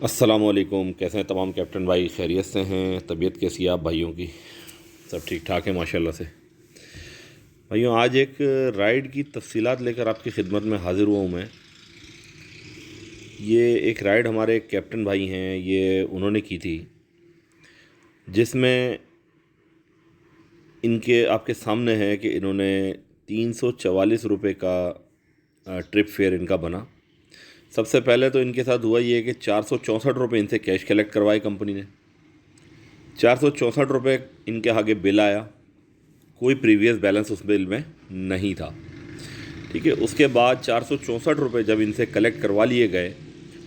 अस्सलाम वालेकुम। कैसे हैं तमाम कैप्टन भाई? खैरियत से हैं? तबीयत कैसी है आप भाइयों की? सब ठीक ठाक है माशाल्लाह से। भाइयों, आज एक राइड की तफसीलात लेकर आपकी खिदमत में हाज़िर हुआ हूँ मैं। ये एक राइड हमारे कैप्टन भाई हैं, ये उन्होंने की थी, जिसमें इनके आपके सामने है कि इन्होंने 344 रुपये का ट्रिप फेयर इनका बना। सबसे पहले तो इनके साथ हुआ ये कि 464 रुपये इनसे कैश कलेक्ट करवाए कंपनी ने। 464 रुपये इनके आगे बिल आया, कोई प्रीवियस बैलेंस उस बिल में नहीं था। ठीक है, उसके बाद 464 रुपये जब इनसे कलेक्ट करवा लिए गए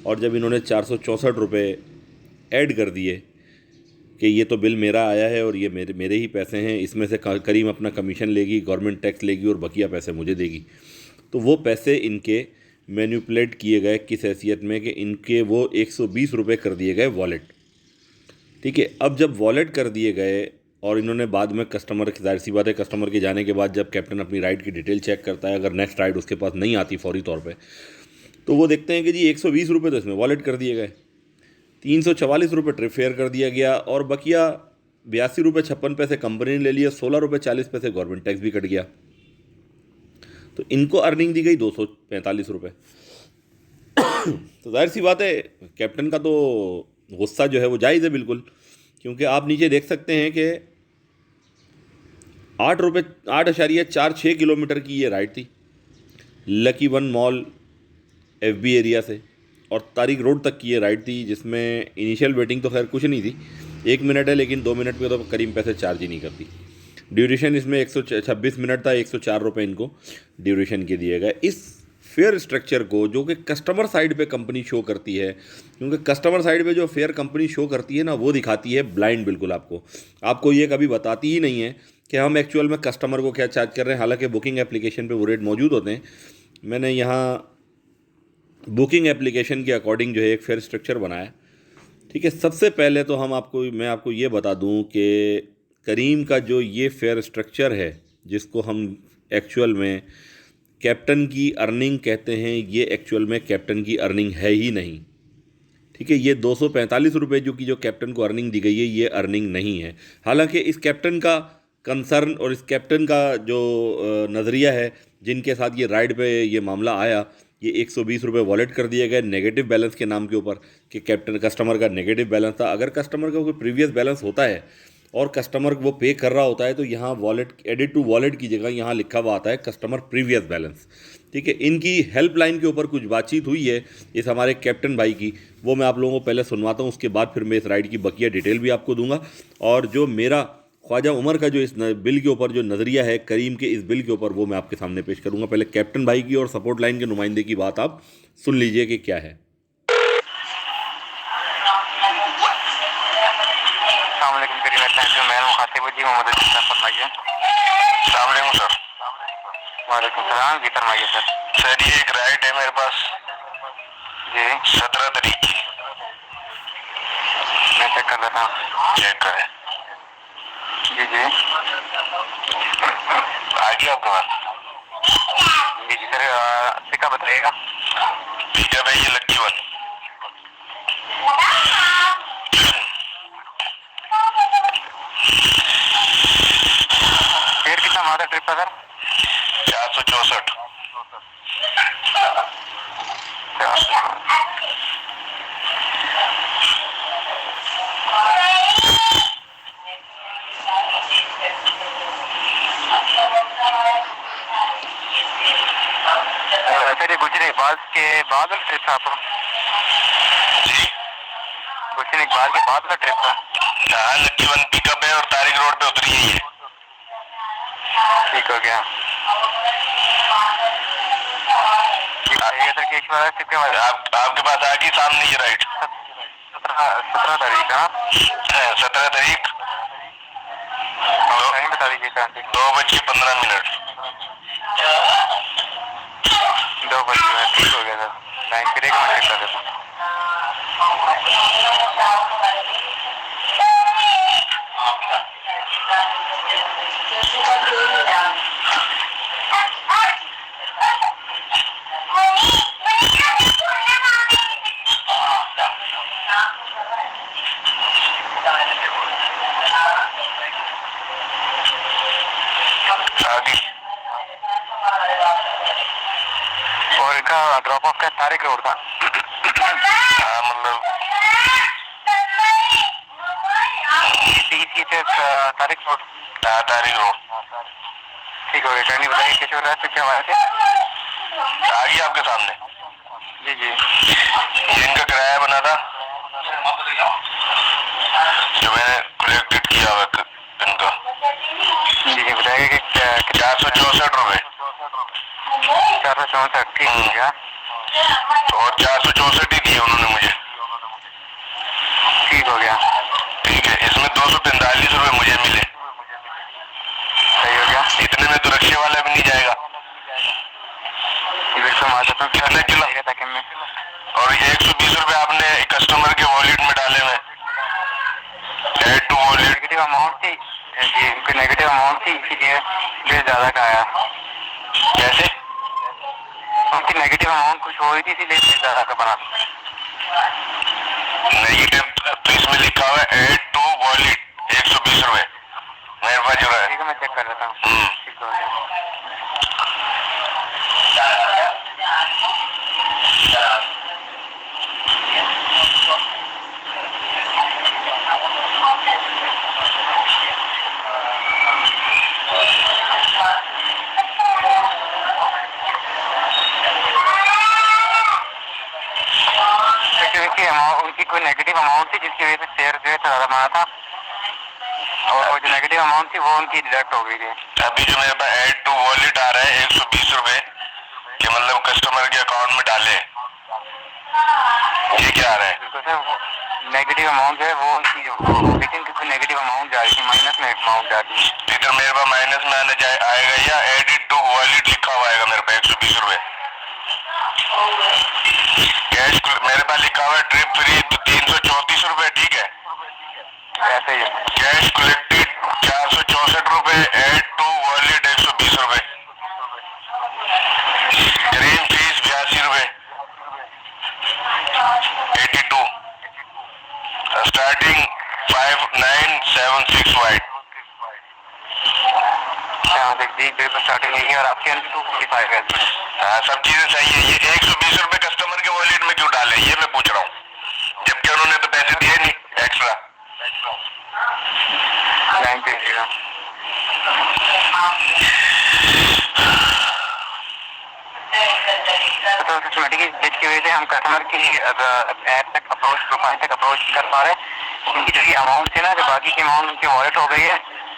और जब इन्होंने 464 रुपये ऐड कर दिए कि ये तो बिल मेरा आया है और ये मेरे मेरे ही पैसे हैं, इसमें से करीम अपना कमीशन लेगी, गवर्नमेंट टैक्स लेगी और बकिया पैसे मुझे देगी, तो वो पैसे इनके मैनिपुलेट किए गए किस हैसियत में कि इनके वो 120 रुपये कर दिए गए वॉलेट। ठीक है, अब जब वॉलेट कर दिए गए और इन्होंने बाद में कस्टमर, जाहिर सी बात है, कस्टमर के जाने के बाद जब कैप्टन अपनी राइड की डिटेल चेक करता है, अगर नेक्स्ट राइड उसके पास नहीं आती फौरी तौर पे, तो वो देखते हैं कि जी 120 रुपये तो इसमें वॉलेट कर दिए गए, 344 रुपये ट्रिप फेयर कर दिया गया और बकिया 82 रुपये 56 पैसे कंपनी ने ले लिया, 16 रुपये 40 पैसे गवर्नमेंट टैक्स भी कट गया। तो इनको अर्निंग दी गई 245 रुपये। तो जाहिर सी बात है, कैप्टन का तो गुस्सा जो है वो जायज़ है बिल्कुल, क्योंकि आप नीचे देख सकते हैं कि 8.46 किलोमीटर की ये राइड थी lucky one mall FB area से, और तारिक रोड तक की ये राइड थी, जिसमें इनिशियल वेटिंग तो खैर कुछ नहीं थी, 1 मिनट है, लेकिन 2 मिनट पे तो करीब पैसे चार्ज ही नहीं करती। ड्यूरेशन इसमें 126 मिनट था, 104 रुपये इनको ड्यूरेशन के दिए गए। इस फेयर स्ट्रक्चर को जो कि कस्टमर साइड पे कंपनी शो करती है, क्योंकि कस्टमर साइड पे जो फेयर कंपनी शो करती है ना, वो दिखाती है ब्लाइंड बिल्कुल आपको ये कभी बताती ही नहीं है कि हम एक्चुअल में कस्टमर को क्या चार्ज कर रहे हैं। हालांकि बुकिंग एप्लीकेशन पे वो रेट मौजूद होते हैं। मैंने यहाँ बुकिंग एप्लीकेशन के अकॉर्डिंग जो है एक फेयर स्ट्रक्चर बनाया। ठीक है, सबसे पहले तो मैं आपको ये बता दूं कि करीम का जो ये फेयर स्ट्रक्चर है, जिसको हम एक्चुअल में कैप्टन की अर्निंग कहते हैं, ये एक्चुअल में कैप्टन की अर्निंग है ही नहीं। ठीक है, ये 245 रुपये जो कैप्टन को अर्निंग दी गई है, ये अर्निंग नहीं है। हालांकि इस कैप्टन का कंसर्न और इस कैप्टन का जो नज़रिया है, जिनके साथ ये राइड पे ये मामला आया, ये 120 रुपये वॉलेट कर दिए गए नेगेटिव बैलेंस के नाम के ऊपर कि कस्टमर का नेगेटिव बैलेंस था। अगर कस्टमर का कोई प्रीवियस बैलेंस होता है और कस्टमर वो पे कर रहा होता है, तो यहाँ वॉलेट एडिट टू वॉलेट की जगह यहाँ लिखा हुआ आता है कस्टमर प्रीवियस बैलेंस। ठीक है, इनकी हेल्पलाइन के ऊपर कुछ बातचीत हुई है इस हमारे कैप्टन भाई की, वो मैं आप लोगों को पहले सुनवाता हूँ, उसके बाद फिर मैं इस राइड की बकिया डिटेल भी आपको दूंगा। और जो मेरा ख्वाजा उमर का जो इस बिल के ऊपर जो नज़रिया है, करीम के इस बिल के ऊपर, वो मैं आपके सामने पेश करूंगा। पहले कैप्टन भाई की और सपोर्ट लाइन के नुमाइंदे की बात आप सुन लीजिए कि क्या है। वालेकुम सलाम जी, फरमाइए सर। सर ये एक राइड है मेरे पास जी, 17 तारीख की। मैं चेक कर लेता हूँ। चेक करें जी जी, आ गया आपके पास? जी जी सर, पिकअप बताइएगा। पिकअप है ये लक्की वन। फिर कितना हमारा ट्रिप का सर? 464। सर ये गुजरे इकबाल के बाद वाला ट्रिप था आपको जी? गुजरे इकबाल के बाद वाला ट्रिप था। हाँ, लक्की वन पिकअप है और तारिक रोड पे उतरी है ये। ठीक हो गया। सर एक बार आपके पास आ गई सामने ये राइट? 17 तारीख। हाँ 17 तारीख, बता दीजिए। 2:15। 2 बजे। ठीक हो गया सर, टाइम फिर एक मैं चेक कर देता हूँ। तारिक रोड था। हाँ मतलब तारिक रोड। हाँ तारिक रोड। ठीक हो गया, टर्निंग बताइए कैसे हो रहा है, तो क्या हुआ है? आ गया आपके सामने। जी जी। ये इनका किराया बना था जो मैंने कलेक्टेड किया हुआ इनका। जी जी बताइए कि 464 रुपये। 464, ठीक हो गया। और 464 ही दिए उन्होंने मुझे। ठीक हो गया। ठीक है, इसमें 245 रुपये मुझे मिले। सही हो गया। इतने में तो रिक्शे वाला भी नहीं जाएगा। बिल्कुल मार सकता हूँ। कितने किलो? और ये 120 रुपये आपने कस्टमर के वॉलेट में डाले हुए। Add to wallet. Negative amount थी जी, नेगेटिव अमाउंट थी, इसीलिए बिल ज़्यादा का आया। कैसे? उनकी नेगेटिव अमाउंट कुछ हो रही थी, इसीलिए बिल ज़्यादा का बना। नेगेटिव तो इसमें लिखा हुआ है एड टू वॉलेट 120 रुपये मेरे पास जो है। ठीक है, मैं चेक कर लेता हूँ। ठीक हो गया। उनकी कोई नेगेटिव अमाउंट थी जिसकी वजह से शेयर जो है ज़्यादा बना था, और वो जो नेगेटिव अमाउंट थी वो उनकी डिडक्ट हो गई थी। अभी जो मेरे पास एड टू वॉलेट आ रहा है 120 रुपये कि मतलब कस्टमर के अकाउंट में डाले, ये क्या आ रहा है? तो सर नेगेटिव अमाउंट जो है वो उनकी लेकिन कोई नेगेटिव अमाउंट जा रही थी, माइनस में अमाउंट जाती है। इधर मेरे पास माइनस में आने जाए आएगा या एडिट टू वॉलेट लिखा हुआ आएगा मेरे पास 120 रुपये। कैश मेरे पास लिखा हुआ है ट्रिप फ्री 334 रुपये, ठीक है ऐसे ही। कैश कलेक्टेड 464 रुपये, एड टू वॉलेट 120 रुपये, ग्रीन फीस 82 रुपये 82, स्टार्टिंग 5976 वाइट। जी बिल्कुल स्टार्टिंग यही है और आपके अंदर 245 है। हाँ सब चीजें सही है। ये 120 रुपये कस्टमर के वॉलेट में क्यों डाले ये मैं पूछ रहा हूँ, जबकि उन्होंने तो पैसे दिए नहीं एक्स्ट्रा। लाइन पे रहिएगा। तो सिस्टमेटिक ग्लिच की वजह से हम कस्टमर की ऐप तक अप्रोच, प्रोफाइल तक अप्रोच कर पा रहे हैं। उनकी जो ये अमाउंट थी ना, जो बाकी की अमाउंट उनकी वॉलेट हो गई है,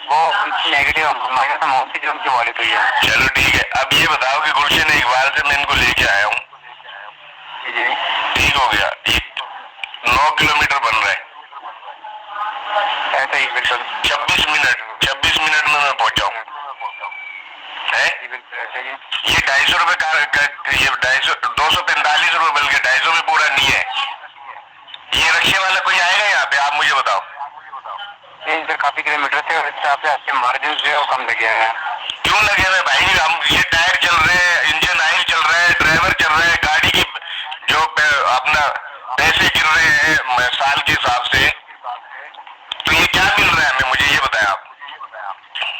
वो उनकी नेगेटिव माइनस अमाउंट थी जो उनकी वॉलेट हुई है। चलो ठीक है, अब ये बताओ कि गुलशन इकबाल से मैं इनको लेके आया हूँ, ठीक हो गया, 9 किलोमीटर बन रहा है ऐसा ही बिल्कुल 26 मिनट में मैं पहुंचा हूँ है। ये 250 रुपये का ये 245 रुपये बल्कि 250 में पूरा नहीं है। ये रिक्शे वाला कोई आएगा यहाँ पे, आप मुझे बताओ। इधर काफी किलोमीटर थे और इस हिसाब से आपके मार्जिन जो है वो कम लगे हैं। क्यों लगे हुए भाई, हम ये टायर चल रहे हैं, इंजन ऑयल चल रहा है, ड्राइवर चल रहा है, गाड़ी की जो अपना पैसे गिर रहे हैं साल के हिसाब से, तो ये क्या मिल रहा है हमें, मुझे ये बताएं आप।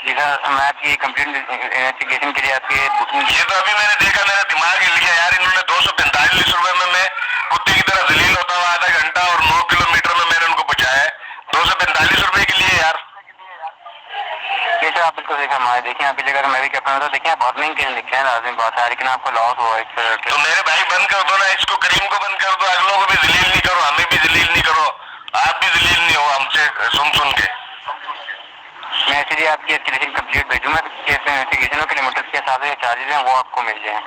जी सर, मैं आपकी कंप्लेंट इन्वेस्टिगेशन के लिए आपकी बुकिंग। ये तो अभी मैंने देखा, मेरा दिमाग हिल गया यार, इन्होंने 245 रुपये में मैं कुत्ते की तरह जलील होता हुआ आधा घंटा और 9 किलोमीटर में मैंने उनको पहुंचाया है 245 रुपये के लिए यार। ये सर आप बिल्कुल देखा हमारे देखें अभी जगह मैं भी क्या तो देखिए आप अर्निंग के लिए लिखे हैं, लाजमी बात है, लेकिन आपको लॉस हुआ है। तो मेरे भाई बंद कर दो ना इसको, करीम को बंद कर दो, अगलों को भी जलील नहीं करो, हमें भी जलील नहीं करो, आप भी जलील नहीं हो हमसे सुन के। मैं इसलिए आपकी एस्केलेशन कंप्लीट भेजूंगा, इन्वेस्टिगेशन किलोमीटर के हिसाब से चार्जेस हैं वो आपको मिल जाए।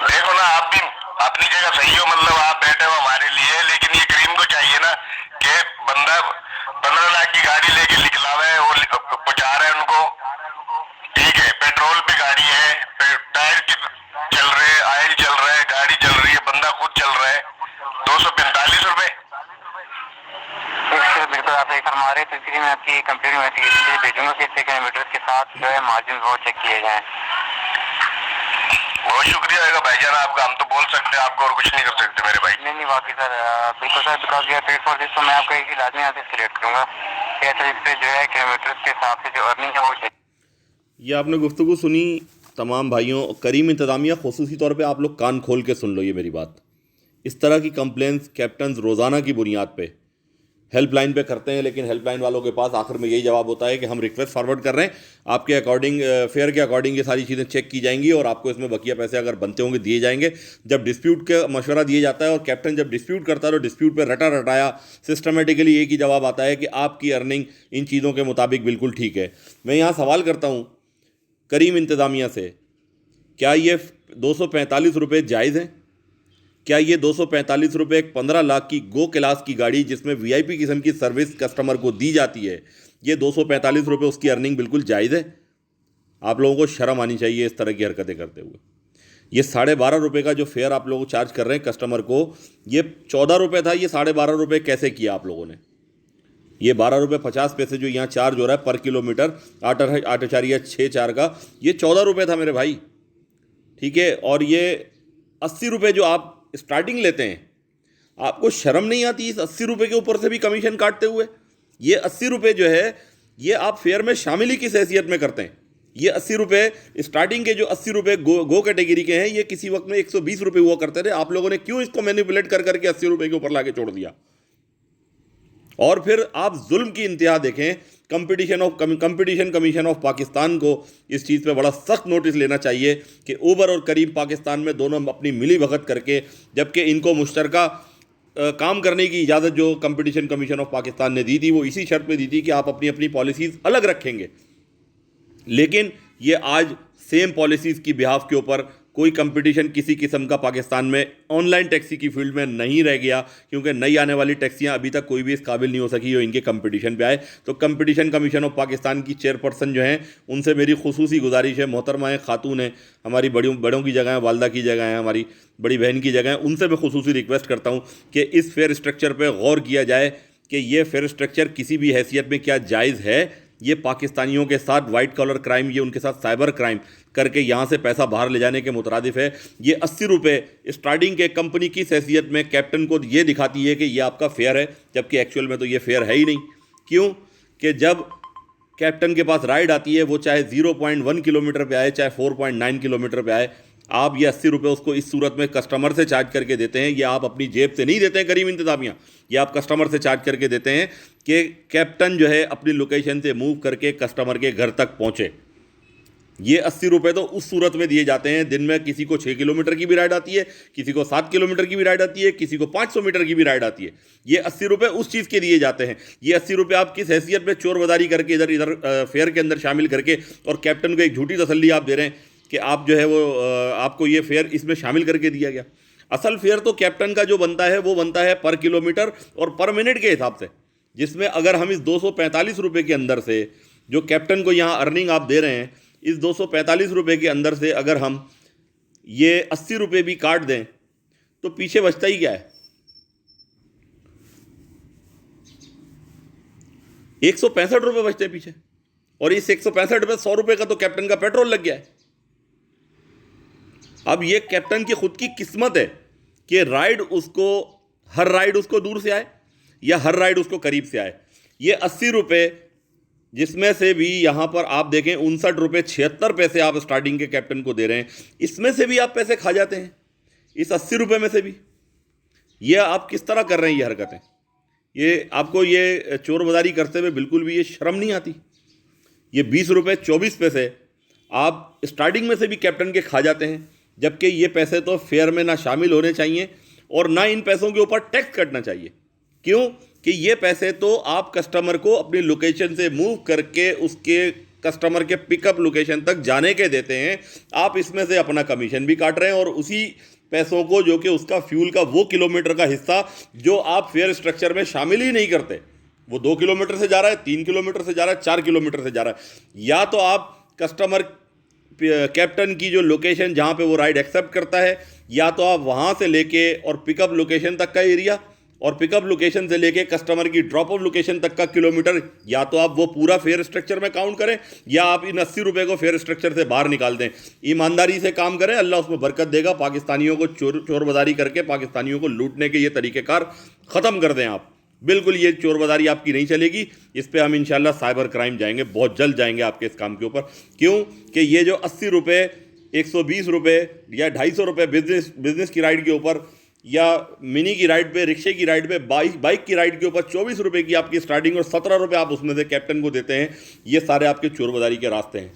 देखो ना आप भी अपनी जगह सही हो, मतलब आप बैठे हो हमारे लिए, लेकिन ये करीम को चाहिए ना कि बंदा 15 लाख की गाड़ी लेके निकलावा है, वो पहुंचा रहा है उनको, ठीक है, पेट्रोल पे गाड़ी है, टायर चल रहे हैं, ऑयल चल रहा है, गाड़ी चल रही है, बंदा खुद चल रहा है, 245 रुपये। बिल्कुल आप सही फरमा रहे, तो इसलिए मैं आपकी कंप्लीट इन्वेस्टिगेशन के लिए भेजूंगा कि इतने किलोमीटर के साथ जो है मार्जिन वो चेक किए जाएं। बहुत शुक्रिया होगा भाईजान आपका, हम तो बोल सकते हैं आपको और कुछ नहीं कर सकते मेरे भाई। नहीं वाकई सर, बिल्कुल sir, because you are paid for this, तो मैं आपका एक ही लाजमी यहाँ से सिलेक्ट करूँगा कि ऐसे इस पर जो है किलोमीटर के हिसाब से जो अर्निंग है वो चेक। ये आपने गुफ्तगू सुनी तमाम भाइयों, करीम इंतज़ामिया ख़ुसूसी तौर पे आप लोग कान खोल के सुन लो ये मेरी बात। इस तरह की कंप्लेंट्स कैप्टन रोज़ाना की बुनियाद पे हेल्पलाइन पे करते हैं, लेकिन हेल्पलाइन वालों के पास आखिर में यही जवाब होता है कि हम रिक्वेस्ट फॉरवर्ड कर रहे हैं, आपके अकॉर्डिंग फेयर के अकॉर्डिंग ये सारी चीज़ें चेक की जाएंगी और आपको इसमें बकिया पैसे अगर बनते होंगे दिए जाएंगे। जब डिस्प्यूट का मशवरा दिया जाता है और कैप्टन जब डिस्प्यूट करता है तो डिस्प्यूट पर रटा रटाया सिस्टमेटिकली एक ही जवाब आता है कि आपकी अर्निंग इन चीज़ों के मुताबिक बिल्कुल ठीक है। मैं यहाँ सवाल करता हूँ करीम इंतज़ामिया से, क्या ये 245 रुपये जायज़ हैं? क्या ये 245 रुपये एक 15 लाख की गो क्लास की गाड़ी जिसमें वीआईपी किस्म की सर्विस कस्टमर को दी जाती है, ये 245 रुपये उसकी अर्निंग बिल्कुल जायज़ है? आप लोगों को शर्म आनी चाहिए इस तरह की हरकतें करते हुए। ये 12.5 रुपये का जो फेयर आप लोग चार्ज कर रहे हैं कस्टमर को, ये 14 रुपये था, ये 12.5 रुपये कैसे किया आप लोगों ने? ये 12 रुपये 50 पैसे जो यहाँ चार्ज हो रहा है पर किलोमीटर 8.64 का, ये 14 रुपये था मेरे भाई, ठीक है। और ये 80 रुपये जो आप स्टार्टिंग लेते हैं, आपको शर्म नहीं आती इस 80 रुपये के ऊपर से भी कमीशन काटते हुए? ये 80 रुपये जो है ये आप फेयर में शामिल ही किस हैसियत में करते हैं? ये 80 रुपये स्टार्टिंग के जो 80 रुपये गो कैटेगरी के हैं, ये किसी वक्त में 120 रुपये हुआ करते थे। आप लोगों ने क्यों इसको मैनिपुलेट कर करके 80 रुपये के ऊपर लाके छोड़ दिया? और फिर आप जुल्म की इंतहा देखें, कंपटीशन कमीशन ऑफ पाकिस्तान को इस चीज़ पे बड़ा सख्त नोटिस लेना चाहिए कि उबर और करीम पाकिस्तान में दोनों अपनी मिली भगत करके, जबकि इनको मुश्तरका काम करने की इजाज़त जो कंपटीशन कमीशन ऑफ पाकिस्तान ने दी थी वो इसी शर्त पे दी थी कि आप अपनी अपनी पॉलिसीज़ अलग रखेंगे, लेकिन ये आज सेम पॉलिसीज़ की बिहाफ के ऊपर कोई कंपटीशन किसी किस्म का पाकिस्तान में ऑनलाइन टैक्सी की फील्ड में नहीं रह गया, क्योंकि नई आने वाली टैक्सियां अभी तक कोई भी इस काबिल नहीं हो सकी जो इनके कंपटीशन पे आए। तो कंपटीशन कमीशन ऑफ पाकिस्तान की चेयरपर्सन जो हैं, उनसे मेरी खुसूसी गुजारिश है, मोहतरमा खातून है, हमारी बड़ों की जगह है, वालदा की जगह है, हमारी बड़ी बहन की जगह है, उनसे मैं खुसूसी रिक्वेस्ट करता हूँ कि इस फेयर स्ट्रक्चर पर गौर किया जाए कि ये फेयर स्ट्रक्चर किसी भी हैसियत में क्या जायज़ है। ये पाकिस्तानियों के साथ वाइट कॉलर क्राइम, ये उनके साथ साइबर क्राइम करके यहाँ से पैसा बाहर ले जाने के मुतरादिफ है। ये 80 रुपये स्टार्टिंग के कंपनी की हैसियत में कैप्टन को ये दिखाती है कि ये आपका फेयर है, जबकि एक्चुअल में तो ये फेयर है ही नहीं। क्यों कि जब कैप्टन के पास राइड आती है, वो चाहे 0.1 किलोमीटर पे आए, चाहे 4.9 किलोमीटर पे आए, आप ये 80 रुपये उसको इस सूरत में कस्टमर से चार्ज करके देते हैं। ये आप अपनी जेब से नहीं देते हैं करीम इंतज़ामिया, ये आप कस्टमर से चार्ज करके देते हैं कि कैप्टन जो है अपनी लोकेशन से मूव करके कस्टमर के घर तक पहुँचे। ये 80 रुपये तो उस सूरत में दिए जाते हैं, दिन में किसी को 6 किलोमीटर की भी राइड आती है, किसी को 7 किलोमीटर की भी राइड आती है, किसी को 500 मीटर की भी राइड आती है। ये 80 रुपये उस चीज़ के दिए जाते हैं। ये 80 रुपये आप किस हैसियत में चोर बाजारी करके इधर इधर फेयर के अंदर शामिल करके और कैप्टन को एक झूठी तसल्ली आप दे रहे हैं कि आप जो है वो आपको ये फेयर इसमें शामिल करके दिया गया। असल फेयर तो कैप्टन का जो बनता है वो बनता है पर किलोमीटर और पर मिनट के हिसाब से, जिसमें अगर हम इस 245 रुपये के अंदर से जो कैप्टन को यहाँ अर्निंग आप दे रहे हैं, इस 245 रुपये के अंदर से अगर हम ये 80 रुपये भी काट दें तो पीछे बचता ही क्या है? 165 रुपये बचते हैं पीछे। और इस 165 रुपये 100 रुपये का तो कैप्टन का पेट्रोल लग गया है। अब ये कैप्टन की खुद की किस्मत है कि हर राइड उसको दूर से आए या हर राइड उसको करीब से आए। ये 80 रुपये जिसमें से भी यहाँ पर आप देखें 59 रुपये 76 पैसे आप स्टार्टिंग के कैप्टन को दे रहे हैं, इसमें से भी आप पैसे खा जाते हैं इस 80 रुपये में से भी। ये आप किस तरह कर रहे हैं ये हरकतें? ये आपको ये चोर बाजारी करते हुए बिल्कुल भी ये शर्म नहीं आती? ये 20 रुपये 24 पैसे आप स्टार्टिंग में से भी कैप्टन के खा जाते हैं, जबकि ये पैसे तो फेयर में ना शामिल होने चाहिए और ना इन पैसों के ऊपर टैक्स कटना चाहिए। क्यों कि ये पैसे तो आप कस्टमर को अपनी लोकेशन से मूव करके उसके कस्टमर के पिकअप लोकेशन तक जाने के देते हैं। आप इसमें से अपना कमीशन भी काट रहे हैं और उसी पैसों को जो कि उसका फ्यूल का वो किलोमीटर का हिस्सा जो आप फेयर स्ट्रक्चर में शामिल ही नहीं करते, वो 2 किलोमीटर से जा रहा है, 3 किलोमीटर से जा रहा है, 4 किलोमीटर से जा रहा है। या तो आप कस्टमर कैप्टन की जो लोकेशन जहाँ पे वो राइड एक्सेप्ट करता है, या तो आप वहाँ से लेके और पिकअप लोकेशन तक का एरिया और पिकअप लोकेशन से लेके कस्टमर की ड्रॉप ऑफ लोकेशन तक का किलोमीटर, या तो आप वो पूरा फेयर स्ट्रक्चर में काउंट करें या आप इन 80 रुपये को फेयर स्ट्रक्चर से बाहर निकाल दें। ईमानदारी से काम करें, अल्लाह उसमें बरकत देगा। पाकिस्तानियों को चोर बाजारी करके पाकिस्तानियों को लूटने के ये तरीक़ेकार ख़त्म कर दें आप। बिल्कुल ये चोर बाजारी आपकी नहीं चलेगी। इस पर हम इंशाल्लाह साइबर क्राइम जाएंगे, बहुत जल्द जाएंगे आपके इस काम के ऊपर। क्यों कि ये जो 80 रुपये 120 रुपये या 250 रुपये बिजनेस की राइड के ऊपर, या मिनी की राइड पे, रिक्शे की राइड पे, बाइक की राइड के ऊपर 24 रुपये की आपकी स्टार्टिंग और 17 रुपये आप उसमें से कैप्टन को देते हैं। ये सारे आपके चोर बाजारी के रास्ते हैं,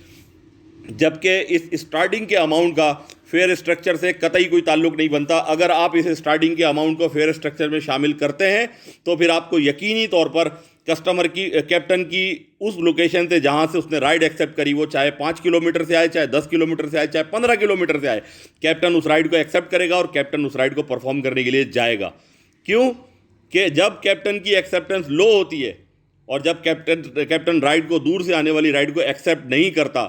जबकि इस स्टार्टिंग के अमाउंट का फेयर स्ट्रक्चर से कतई कोई ताल्लुक नहीं बनता। अगर आप इस स्टार्टिंग के अमाउंट को फेयर स्ट्रक्चर में शामिल करते हैं तो फिर आपको यकीनी तौर पर कस्टमर की, कैप्टन की उस लोकेशन से जहां से उसने राइड एक्सेप्ट करी, वो चाहे 5 किलोमीटर से आए, चाहे 10 किलोमीटर से आए, चाहे 15 किलोमीटर से आए, कैप्टन उस राइड को एक्सेप्ट करेगा और कैप्टन उस राइड को परफॉर्म करने के लिए जाएगा। क्यों कि जब कैप्टन की एक्सेप्टेंस लो होती है और जब कैप्टन राइड को, दूर से आने वाली राइड को एक्सेप्ट नहीं करता,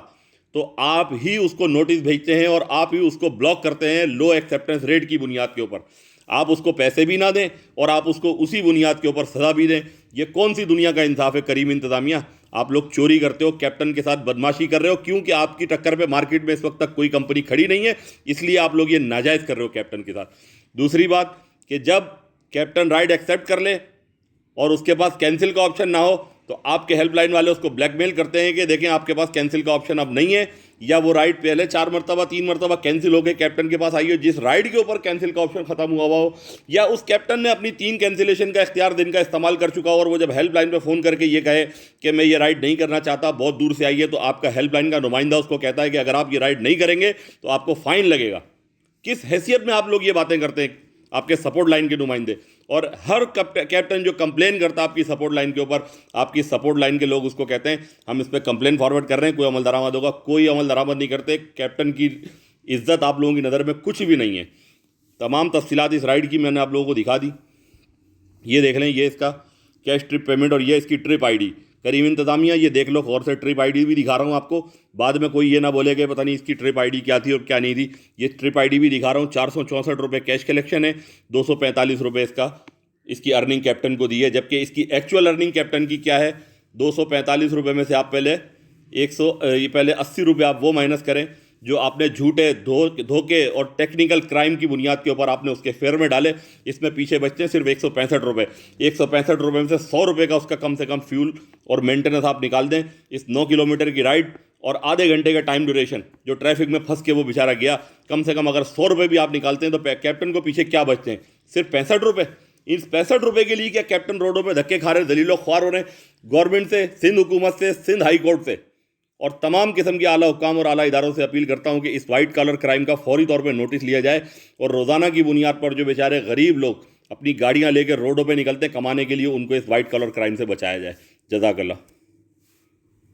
तो आप ही उसको नोटिस भेजते हैं और आप ही उसको ब्लॉक करते हैं लो एक्सेप्टेंस रेट की बुनियाद के ऊपर। आप उसको पैसे भी ना दें और आप उसको उसी बुनियाद के ऊपर सजा भी दें। ये कौन सी दुनिया का इंसाफ है करीम इंतजामिया? आप लोग चोरी करते हो, कैप्टन के साथ बदमाशी कर रहे हो, क्योंकि आपकी टक्कर पे मार्केट में इस वक्त तक कोई कंपनी खड़ी नहीं है, इसलिए आप लोग ये नाजायज़ कर रहे हो कैप्टन के साथ। दूसरी बात कि जब कैप्टन राइड एक्सेप्ट कर ले और उसके पास कैंसिल का ऑप्शन ना हो, तो आपके हेल्पलाइन वाले उसको ब्लैकमेल करते हैं कि देखें आपके पास कैंसिल का ऑप्शन अब नहीं है, या वो राइड पहले 4 मरतबा 3 मरतबा कैंसिल हो गए, कैप्टन के पास आई हो जिस राइड के ऊपर कैंसिल का ऑप्शन खत्म हुआ हो, या उस कैप्टन ने अपनी 3 कैंसिलेशन का इख्तियार दिन का इस्तेमाल कर चुका हो और वो जब हेल्पलाइन पे फ़ोन करके ये कहे कि मैं ये राइड नहीं करना चाहता, बहुत दूर से आई है, तो आपका हेल्पलाइन का नुमाइंदा उसको कहता है कि अगर आप ये राइड नहीं करेंगे तो आपको फ़ाइन लगेगा। किस हैसियत में आप लोग ये बातें करते हैं, आपके सपोर्ट लाइन के नुमाइंदे? और हर कैप्टन जो कंप्लेन करता है आपकी सपोर्ट लाइन के ऊपर, आपकी सपोर्ट लाइन के लोग उसको कहते हैं हम इस पर कंप्लेन फॉरवर्ड कर रहे हैं, कोई अमल दरामद होगा। कोई अमल दरामद नहीं करते। कैप्टन की इज्जत आप लोगों की नज़र में कुछ भी नहीं है। तमाम तफसीलात इस राइड की मैंने आप लोगों को दिखा दी। ये देख लें, ये इसका कैश ट्रिप पेमेंट और ये इसकी ट्रिप आईडी। करीम इंतजामिया ये देख लो, और से ट्रिप आईडी भी दिखा रहा हूँ आपको, बाद में कोई ये ना बोले कि पता नहीं इसकी ट्रिप आईडी क्या थी और क्या नहीं थी। ये ट्रिप आईडी भी दिखा रहा हूँ। 464 रुपये कैश कलेक्शन है, 245 रुपये इसकी अर्निंग कैप्टन को दी है, जबकि इसकी एक्चुअल अर्निंग कैप्टन की क्या है? 245 रुपये में से आप पहले 80 रुपये आप वो माइनस करें जो आपने झूठे धोखे और टेक्निकल क्राइम की बुनियाद के ऊपर आपने उसके फेयर में डाले। इसमें पीछे बचते हैं सिर्फ 165 रुपये। 165 रुपये में से 100 रुपये का उसका कम से कम फ्यूल और मेंटेनेंस आप निकाल दें। इस 9 किलोमीटर की राइड और आधे घंटे का टाइम ड्यूरेशन जो ट्रैफिक में फंस के वो बेचारा गया, कम से कम अगर 100 रुपये भी आप निकालते हैं तो कैप्टन को पीछे क्या बचते हैं? सिर्फ 65 रुपये। इन 65 रुपये के लिए क्या कैप्टन रोडों पे धक्के खा रहे, दलीलों ख्वार हो रहे हैं गवर्नमेंट से, सिंध हुकूमत से, सिंध हाई कोर्ट से और तमाम किस्म के आला हुक्काम और आला इदारों से अपील करता हूं कि इस वाइट कॉलर क्राइम का फौरी तौर पे नोटिस लिया जाए और रोज़ाना की बुनियाद पर जो बेचारे गरीब लोग अपनी गाड़ियां लेकर रोडों पे निकलते हैं कमाने के लिए, उनको इस वाइट कॉलर क्राइम से बचाया जाए। जज़ाकल्लाह।